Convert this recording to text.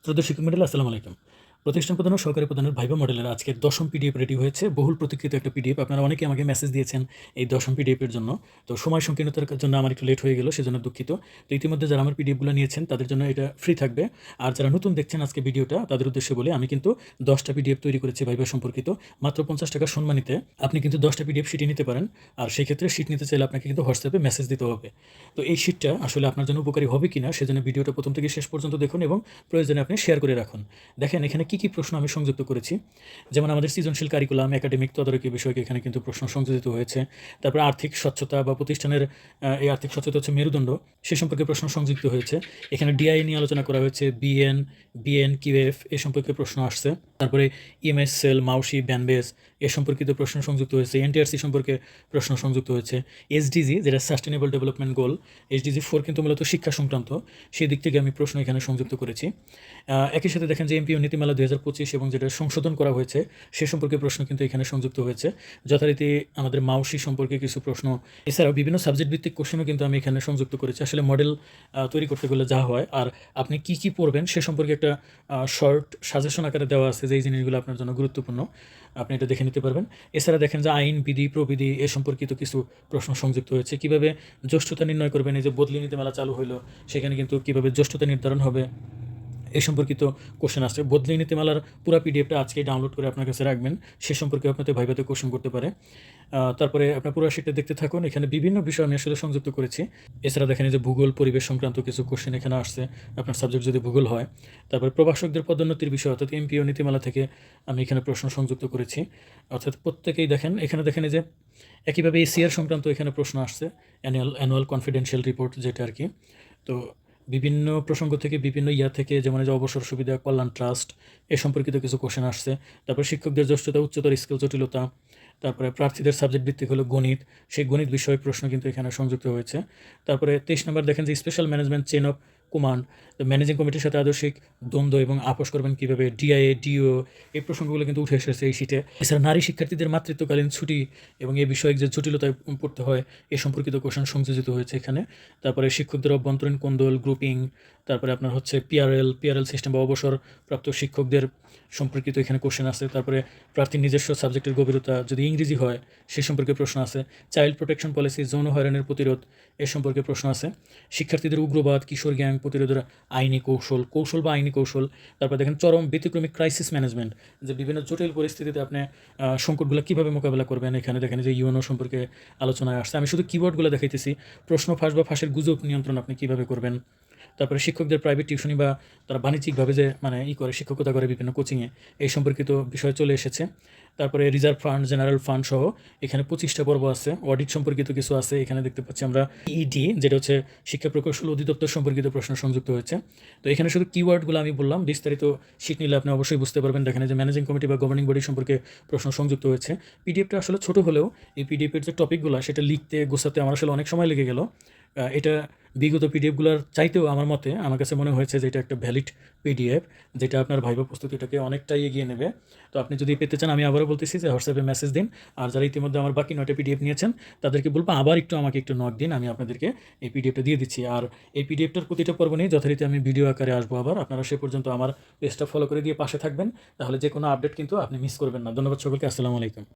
শ্রদ্ধেয় শিক্ষক মন্ডলী, আসসালামু আলাইকুম। প্রতিষ্ঠান প্রধান ও সহকারী প্রধানের ভাইবা মডেলের আজকে ১০ম পিডিএফ রেডি হয়েছে। বহুল প্রতীক্ষিত একটা পিডিএফ। আপনারা অনেকেই আমাকে মেসেজ দিয়েছেন এই ১০ম পিডিএফের জন্য। তো সময় সংকীর্ণতার জন্য আমার একটু লেট হয়ে গেল, সেজন্য দুঃখিত। তো ইতিমধ্যে যারা আমার পিডিএফগুলো নিয়েছেন তাদের জন্য এটা ফ্রি থাকবে। আর যারা নতুন দেখছেন আজকে ভিডিওটা তাদের উদ্দেশ্যে বলি, আমি কিন্তু ১০টা পিডিএফ তৈরি করেছি ভাইবা সম্পর্কিত। মাত্র ৳৫০ সম্মানিতে আপনি কিন্তু ১০টা পিডিএফ শিটই নিতে পারেন। আর সেই ক্ষেত্রে শিট নিতে চাইলে আপনাকে কিন্তু হোয়াটসঅ্যাপে মেসেজ দিতে হবে। তো এই শিটটা আসলে আপনার জন্য উপকারী হবে কিনা সেজন্য ভিডিওটা প্রথম থেকে শেষ পর্যন্ত দেখুন এবং প্রয়োজনে আপনি শেয়ার করে রাখুন। দেখেন এখানে কী প্রশ্ন আমি সংযুক্ত করেছি। যেমন আমাদের সৃজনশীল কারিকুলাম, একাডেমিক তদারকি বিষয়কে এখানে কিন্তু প্রশ্ন সংযোজিত হয়েছে। তারপরে আর্থিক স্বচ্ছতা বা প্রতিষ্ঠানের এই আর্থিক স্বচ্ছতা হচ্ছে মেরুদণ্ড, সে সম্পর্কে প্রশ্ন সংযুক্ত হয়েছে। এখানে ডিআই নিয়ে আলোচনা করা হয়েছে, বিএন, কিউএফ এ সম্পর্কে প্রশ্ন আসছে। তারপরে ইএমএস সেল, মাউসি, ব্যানবেস এ সম্পর্কিত প্রশ্ন সংযুক্ত হয়েছে। এনটিআরসি সম্পর্কে প্রশ্ন সংযুক্ত হয়েছে। এসডিজি যেটা সাস্টেনেবল ডেভেলপমেন্ট গোল, SDG 4 কিন্তু মূলত শিক্ষা সংক্রান্ত, সেই দিক থেকে আমি প্রশ্ন এখানে সংযুক্ত করেছি। একই সাথে দেখেন যে এমপিও নীতিমালা 2025 এবং যেটা সংশোধন করা হয়েছে সে সম্পর্কে প্রশ্ন কিন্তু এখানে সংযুক্ত হয়েছে। যথারীতি আমাদের মাউসি সম্পর্কে কিছু প্রশ্ন, এছাড়াও বিভিন্ন সাবজেক্ট ভিত্তিক কোশ্চেনও কিন্তু আমি এখানে সংযুক্ত করেছি। আসলে মডেল তৈরি করতে গেলে যা হয়, আর আপনি কি পড়বেন সে সম্পর্কে একটা শর্ট সাজেশন আকারে দেওয়া আছে যে এই জিনিসগুলো আপনার জন্য গুরুত্বপূর্ণ, আপনি এটা দেখে নিতে পারবেন। এছাড়া দেখেন যে আইন, বিধি, প্রবিধি এ সম্পর্কিত কিছু প্রশ্ন সংযুক্ত হয়েছে। কীভাবে জ্যেষ্ঠতা নির্ণয় করবেন, এই যে বদলি নীতিমালা চালু হলো সেখানে কিন্তু কীভাবে জ্যেষ্ঠতা নির্ধারণ হবে এ সম্পর্কিত কোশ্চেন আসছে। বদলি নীতিমালার পুরো পিডিএফটা আজকেই ডাউনলোড করে আপনার কাছে রাখবেন, সে সম্পর্কে আপনাদের ভাইভাতে কোশ্চেন করতে পারে। তারপরে আপনার পুরো শিটটা দেখতে থাকুন। এখানে বিভিন্ন বিষয় আমি আসলে সংযুক্ত করেছি। এছাড়া দেখেন যে ভূগোল, পরিবেশ সংক্রান্ত কিছু কোশ্চেন এখানে আসছে, আপনার সাবজেক্ট যদি ভূগোল হয়। তারপরে প্রভাষকদের পদোন্নতির বিষয় অর্থাৎ এমপিও নীতিমালা থেকে আমি এখানে প্রশ্ন সংযুক্ত করেছি। অর্থাৎ প্রত্যেকেই দেখেন এখানে দেখেন যে একইভাবে এসিআর সংক্রান্ত এখানে প্রশ্ন আসছে, অ্যানুয়াল কনফিডেন্সিয়াল রিপোর্ট যেটা আর কি। তো বিভিন্ন প্রসঙ্গ থেকে বিভিন্ন থেকে যেমন যে অবসর সুবিধা, কল্যাণ ট্রাস্ট এ সম্পর্কিত কিছু কোশ্চেন আসছে। তারপরে শিক্ষকদের জ্যেষ্ঠতা, উচ্চতর স্কিল জটিলতা, তারপরে প্রার্থীদের সাবজেক্ট ভিত্তিক হলো গণিত, সেই গণিত বিষয়ক প্রশ্ন কিন্তু এখানে সংযুক্ত হয়েছে। তারপরে 23 নম্বর দেখেন যে special management chain of command, managing কমিটির সাথে আদর্শিক দ্বন্দ্ব এবং আপোষ করবেন কীভাবে, ডিআইএ, ডিও এই প্রসঙ্গগুলো কিন্তু উঠে এসেছে এই শীটে। এছাড়া নারী শিক্ষার্থীদের মাতৃত্বকালীন ছুটি এবং এ বিষয়ক যে জটিলতায় পড়তে হয় এ সম্পর্কিত কোশ্চেন সংযোজিত হয়েছে এখানে। তারপরে শিক্ষকদের অভ্যন্তরীণ কোন্দল, গ্রুপিং, তারপরে আপনার হচ্ছে পিআরএল সিস্টেম বা অবসরপ্রাপ্ত শিক্ষকদের সম্পর্কিত এখানে কোশ্চেন আছে। তারপরে প্রার্থীর নিজস্ব সাবজেক্টের গভীরতা যদি ইংরেজি হয় সে সম্পর্কে প্রশ্ন আছে। চাইল্ড প্রোটেকশন পলিসি, যৌন হয়রানির প্রতিরোধ এ সম্পর্কে প্রশ্ন আছে। শিক্ষার্থীদের উগ্রবাদ, কিশোর গ্যাং প্রতিরোধের আইনি কৌশল বা আইনি কৌশল। তারপর দেখেন চরম ব্যতিক্রমিক ক্রাইসিস ম্যানেজমেন্ট, যে বিভিন্ন জটিল পরিস্থিতিতে আপনি সংকটগুলো কীভাবে মোকাবেলা করবেন, এখানে দেখেন যে ইউএনও সম্পর্কে আলোচনায় আসছে। আমি শুধু কিওয়ার্ডগুলো দেখাইতেছি। প্রশ্ন ফাঁস বা ফাঁসের গুজব নিয়ন্ত্রণ আপনি কীভাবে করবেন। তারপরে শিক্ষকদের প্রাইভেট টিউশনি বা তারা বাণিজ্যিকভাবে যে করে শিক্ষকতা করে বিভিন্ন কোচিংয়ে, এই সম্পর্কিত বিষয় চলে এসেছে। তারপরে রিজার্ভ ফান্ড, জেনারেল ফান্ড সহ এখানে 25টা পর্ব আছে। অডিট সম্পর্কিত কিছু আছে, এখানে দেখতে পাচ্ছি আমরা ইডি যেটা হচ্ছে শিক্ষা প্রকৌশল অধিদপ্তর সম্পর্কিত প্রশ্ন সংযুক্ত হয়েছে। তো এখানে শুধু কিওয়ার্ডগুলো আমি বললাম, বিস্তারিত শিট নিলে আপনি অবশ্যই বুঝতে পারবেন। দেখেন যে ম্যানেজিং কমিটি বা গভর্নিং বডি সম্পর্কে প্রশ্ন সংযুক্ত হয়েছে। পিডিএফটা আসলে ছোটো হলেও এই পিডিএফের যে টপিকগুলো সেটা লিখতে গোছাতে আমার আসলে অনেক সময় লেগে গেল। এটা বিগত পিডিএফগুলোর চাইতেও আমার কাছে মনে হয়েছে যে এটা একটা ভ্যালিড পিডিএফ, যেটা আপনার ভাইবা প্রস্তুতিটাকে অনেকটাই এগিয়ে নেবে। তো আপনি যদি পেতে চান আমি আবারও বলতেছি যে হোয়াটসঅ্যাপে মেসেজ দিন। আর যারা ইতিমধ্যে আমার বাকি 9টা পিডিএফ নিয়েছেন তাদেরকে বলবো আবার আমাকে একটু নক দিন, আমি আপনাদেরকে এই পিডিএফটা দিয়ে দিচ্ছি। আর এই পিডিএফটার প্রতিটা পর্ব নিয়ে যথারীতি আমি ভিডিও আকারে আসবো আবার। আপনারা সে পর্যন্ত আমার পেজটা ফলো করে দিয়ে পাশে থাকবেন, তাহলে যে কোনো আপডেট কিন্তু আপনি মিস করবেন না। ধন্যবাদ সকলকে, আসসালামু আলাইকুম।